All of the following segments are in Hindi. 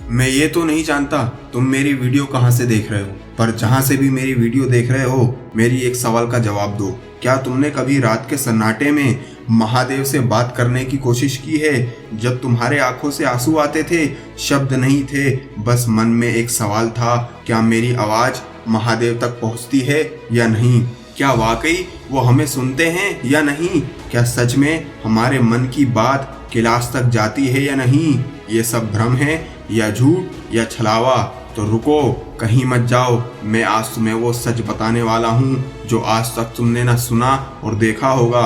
मैं ये तो नहीं जानता तुम मेरी वीडियो कहाँ से देख रहे हो, पर जहाँ से भी मेरी वीडियो देख रहे हो मेरी एक सवाल का जवाब दो। क्या तुमने कभी रात के सन्नाटे में महादेव से बात करने की कोशिश की है? जब तुम्हारे आंखों से आंसू आते थे, शब्द नहीं थे, बस मन में एक सवाल था, क्या मेरी आवाज महादेव तक पहुँचती है या नहीं? क्या वाकई वो हमें सुनते हैं या नहीं? क्या सच में हमारे मन की बात कैलाश तक जाती है या नहीं? ये सब भ्रम है या झूठ या छलावा? तो रुको, कहीं मत जाओ। मैं आज तुम्हें वो सच बताने वाला हूँ जो आज तक तुमने ना सुना और देखा होगा,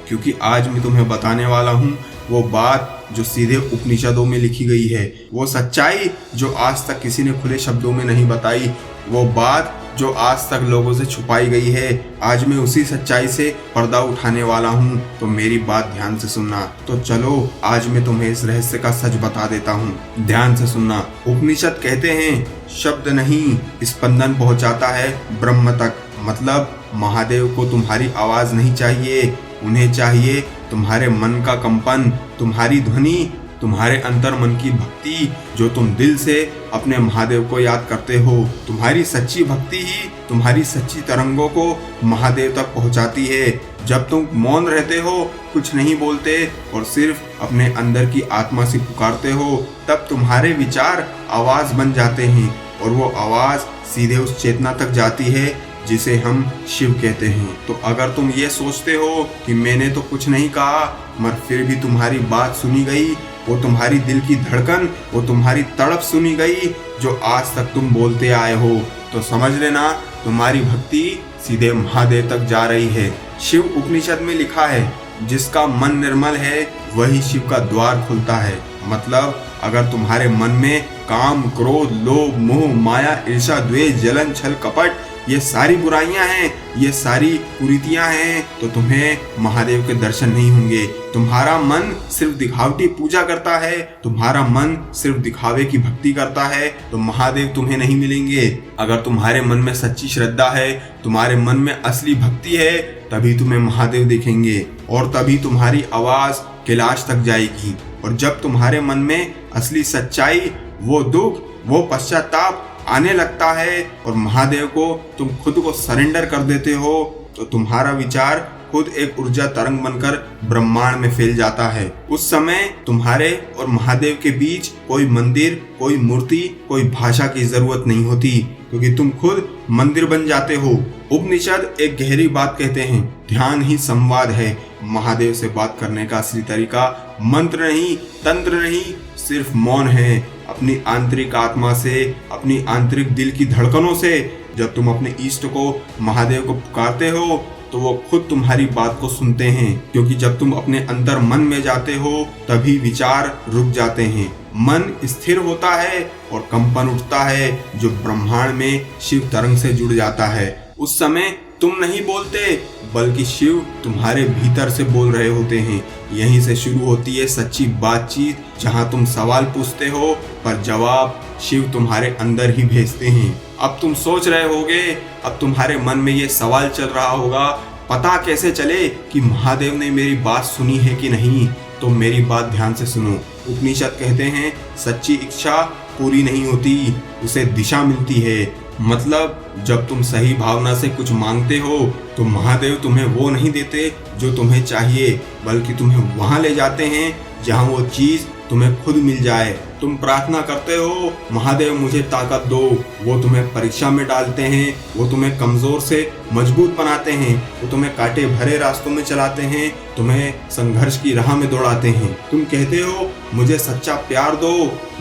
क्योंकि आज मैं तुम्हें बताने वाला हूँ वो बात जो सीधे उपनिषदों में लिखी गई है, वो सच्चाई जो आज तक किसी ने खुले शब्दों में नहीं बताई, वो बात जो आज तक लोगों से छुपाई गई है। आज मैं उसी सच्चाई से पर्दा उठाने वाला हूँ, तो मेरी बात ध्यान से सुनना। तो चलो, आज मैं तुम्हें इस रहस्य का सच बता देता हूँ, ध्यान से सुनना। उपनिषद कहते हैं, शब्द नहीं स्पंदन पहुँचाता है ब्रह्म तक। मतलब महादेव को तुम्हारी आवाज नहीं चाहिए, उन्हें चाहिए तुम्हारे मन का कंपन, तुम्हारी ध्वनि, तुम्हारे अंतर मन की भक्ति, जो तुम दिल से अपने महादेव को याद करते हो। तुम्हारी सच्ची भक्ति ही तुम्हारी सच्ची तरंगों को महादेव तक पहुंचाती है। जब तुम मौन रहते हो, कुछ नहीं बोलते और सिर्फ अपने अंदर की आत्मा से पुकारते हो, तब तुम्हारे विचार आवाज बन जाते हैं और वो आवाज सीधे उस चेतना तक जाती है जिसे हम शिव कहते हैं। तो अगर तुम ये सोचते हो कि मैंने तो कुछ नहीं कहा, मगर फिर भी तुम्हारी बात सुनी गई, वो तुम्हारी दिल की धड़कन, वो तुम्हारी तड़प सुनी गई जो आज तक तुम बोलते आए हो, तो समझ लेना तुम्हारी भक्ति सीधे महादेव तक जा रही है। शिव उपनिषद में लिखा है, जिसका मन निर्मल है वही शिव का द्वार खुलता है। मतलब अगर तुम्हारे मन में काम, क्रोध, लोभ, मोह, माया, ईर्ष्या, द्वेष, जलन, छल, कपट, ये सारी बुराइयां हैं, ये सारी कुरीतियां हैं, तो तुम्हें महादेव के दर्शन नहीं होंगे। तुम्हारा मन सिर्फ दिखावटी पूजा करता है, तुम्हारा मन सिर्फ दिखावे की भक्ति करता है, तो महादेव तुम्हें नहीं मिलेंगे। अगर तुम्हारे मन में सच्ची श्रद्धा है, तुम्हारे मन में असली भक्ति है, तभी तुम्हें महादेव दिखेंगे और तभी तुम्हारी आवाज कैलाश तक जाएगी। और जब तुम्हारे मन में असली सच्चाई, वो दुख, वो पश्चाताप आने लगता है और महादेव को तुम खुद को सरेंडर कर देते हो, तो तुम्हारा विचार खुद एक ऊर्जा तरंग बनकर ब्रह्मांड में फैल जाता है। उस समय तुम्हारे और महादेव के बीच कोई मंदिर, कोई मूर्ति, कोई भाषा की जरूरत नहीं होती, क्योंकि तुम खुद मंदिर बन जाते हो। उपनिषद एक गहरी बात कहते हैं, ध्यान ही संवाद है। महादेव से बात करने का असली तरीका मंत्र नहीं, तंत्र नहीं, सिर्फ मौन है। अपनी आंतरिक आत्मा से, अपनी आंतरिक दिल की धड़कनों से जब तुम अपने इष्ट को, महादेव को पुकारते हो, तो वो खुद तुम्हारी बात को सुनते हैं, क्योंकि जब तुम अपने अंदर मन में जाते हो तभी विचार रुक जाते हैं, मन स्थिर होता है और कंपन उठता है जो ब्रह्मांड में शिव तरंग से जुड़ जाता है। उस समय तुम नहीं बोलते, बल्कि शिव तुम्हारे भीतर से बोल रहे होते हैं। यहीं से शुरू होती है सच्ची बातचीत, जहां तुम सवाल पूछते हो पर जवाब शिव तुम्हारे अंदर ही भेजते हैं। अब तुम सोच रहे होगे, अब तुम्हारे मन में ये सवाल चल रहा होगा, पता कैसे चले कि महादेव ने मेरी बात सुनी है कि नहीं? तो मेरी बात ध्यान से सुनो। उपनिषद कहते हैं, सच्ची इच्छा पूरी नहीं होती, उसे दिशा मिलती है। मतलब जब तुम सही भावना से कुछ मांगते हो, तो महादेव तुम्हें वो नहीं देते जो तुम्हें चाहिए, बल्कि तुम्हें वहां ले जाते हैं जहां वो चीज तुम्हें खुद मिल जाए। तुम प्रार्थना करते हो, महादेव मुझे ताकत दो, वो तुम्हें परीक्षा में डालते हैं, वो तुम्हें कमजोर से मजबूत बनाते हैं, वो तुम्हें कांटे भरे रास्तों में चलाते हैं, तुम्हें संघर्ष की राह में दौड़ाते हैं। तुम कहते हो, मुझे सच्चा प्यार दो,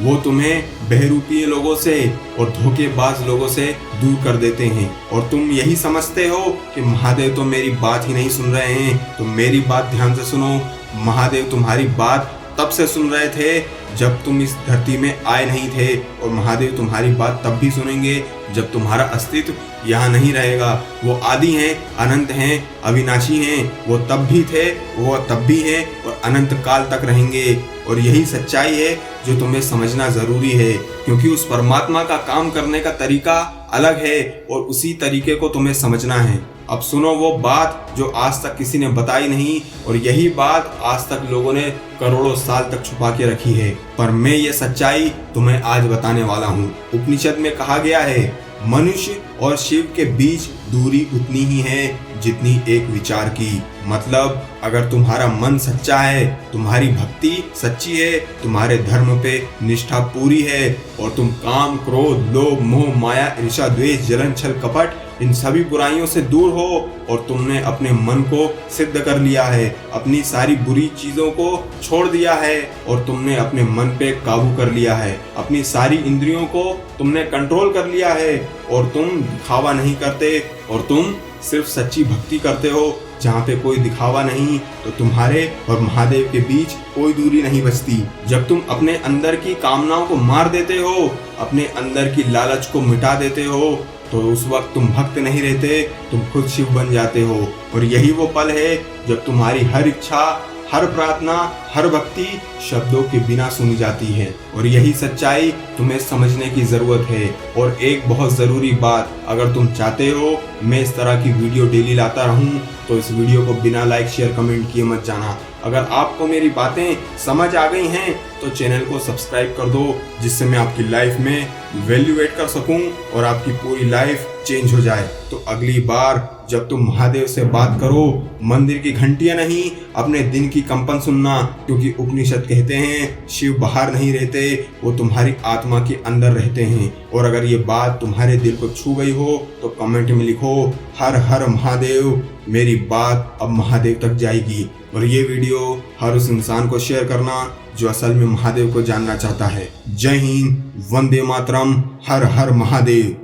वो तुम्हें बहरूपीय लोगों से और धोखेबाज लोगों से दूर कर देते हैं। और तुम यही समझते हो कि महादेव तो मेरी बात ही नहीं सुन रहे हैं। तो मेरी बात ध्यान से सुनो, महादेव तुम्हारी बात तब से सुन रहे थे जब तुम इस धरती में आए नहीं थे, और महादेव तुम्हारी बात तब भी सुनेंगे जब तुम्हारा अस्तित्व यहाँ नहीं रहेगा। वो आदि हैं, अनंत हैं, अविनाशी हैं, वो तब भी थे, वो तब भी हैं और अनंत काल तक रहेंगे। और यही सच्चाई है जो तुम्हें समझना जरूरी है, क्योंकि उस परमात्मा का काम करने का तरीका अलग है और उसी तरीके को तुम्हें समझना है। अब सुनो वो बात जो आज तक किसी ने बताई नहीं, और यही बात आज तक लोगों ने करोड़ों साल तक छुपा के रखी है, पर मैं ये सच्चाई तुम्हें आज बताने वाला हूँ। उपनिषद में कहा गया है, मनुष्य और शिव के बीच दूरी उतनी ही है जितनी एक विचार की। मतलब अगर तुम्हारा मन सच्चा है, तुम्हारी भक्ति सच्ची है, तुम्हारे धर्म पे निष्ठा पूरी है, और तुम काम, क्रोध, लोभ, मोह, माया, ईर्ष्या, द्वेष, जलन, छल, कपट इन सभी बुराइयों से दूर हो, और तुमने अपने मन को सिद्ध कर लिया है, अपनी सारी बुरी चीजों को छोड़ दिया है, और तुमने अपने मन पे काबू कर लिया है, अपनी सारी इंद्रियों को तुमने कंट्रोल कर लिया है, और तुम दिखावा नहीं करते, और तुम सिर्फ सच्ची भक्ति करते हो जहाँ पे कोई दिखावा नहीं, तो तुम्हारे और महादेव के बीच कोई दूरी नहीं बचती। जब तुम अपने अंदर की कामनाओं को मार देते हो, अपने अंदर की लालच को मिटा देते हो, तो उस वक्त तुम भक्त नहीं रहते, तुम खुद शिव बन जाते हो। और यही वो पल है जब तुम्हारी हर इच्छा, हर प्रार्थना, हर भक्ति शब्दों के बिना सुनी जाती है। और यही सच्चाई तुम्हें समझने की जरूरत है। और एक बहुत जरूरी बात, अगर तुम चाहते हो मैं इस तरह की वीडियो डेली लाता रहूं, तो इस वीडियो को बिना लाइक, शेयर, कमेंट किए मत जाना। अगर आपको मेरी बातें समझ आ गई हैं तो चैनल को सब्सक्राइब कर दो, जिससे मैं आपकी लाइफ में वैल्यू ऐड कर सकूं और आपकी पूरी लाइफ चेंज हो जाए। तो अगली बार जब तुम महादेव से बात करो, मंदिर की घंटियां नहीं, अपने दिन की कंपन सुनना, क्योंकि उपनिषद कहते हैं शिव बाहर नहीं रहते, वो तुम्हारी आत्मा के अंदर रहते हैं। और अगर ये बात तुम्हारे दिल को छू गई हो तो कमेंट में लिखो, हर हर महादेव। मेरी बात अब महादेव तक जाएगी। और ये वीडियो हर उस इंसान को शेयर करना जो असल में महादेव को जानना चाहता है। जय हिंद, वंदे मातरम, हर हर महादेव।